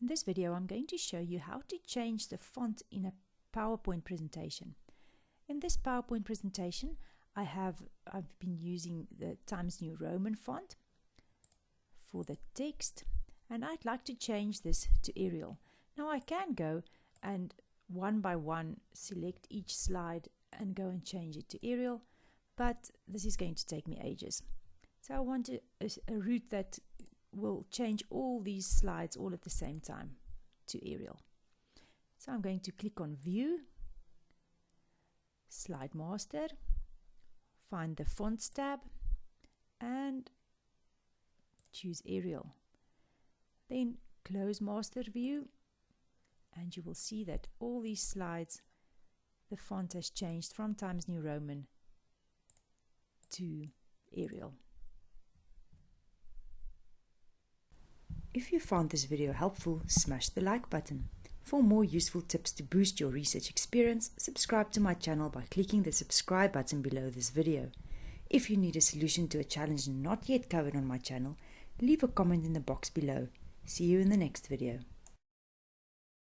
In this video, I'm going to show you how to change the font in a PowerPoint presentation. In this PowerPoint presentation, I've been using the Times New Roman font for the text, and I'd like to change this to Arial. Now I can go and one by one select each slide and go and change it to Arial, but this is going to take me ages. So I want a route that will change all these slides all at the same time to Arial. So I'm going to click on View, Slide Master, find the Fonts tab and choose Arial. Then close Master View and you will see that all these slides, the font has changed from Times New Roman to Arial. If you found this video helpful, smash the like button. For more useful tips to boost your research experience, subscribe to my channel by clicking the subscribe button below this video. If you need a solution to a challenge not yet covered on my channel, leave a comment in the box below. See you in the next video.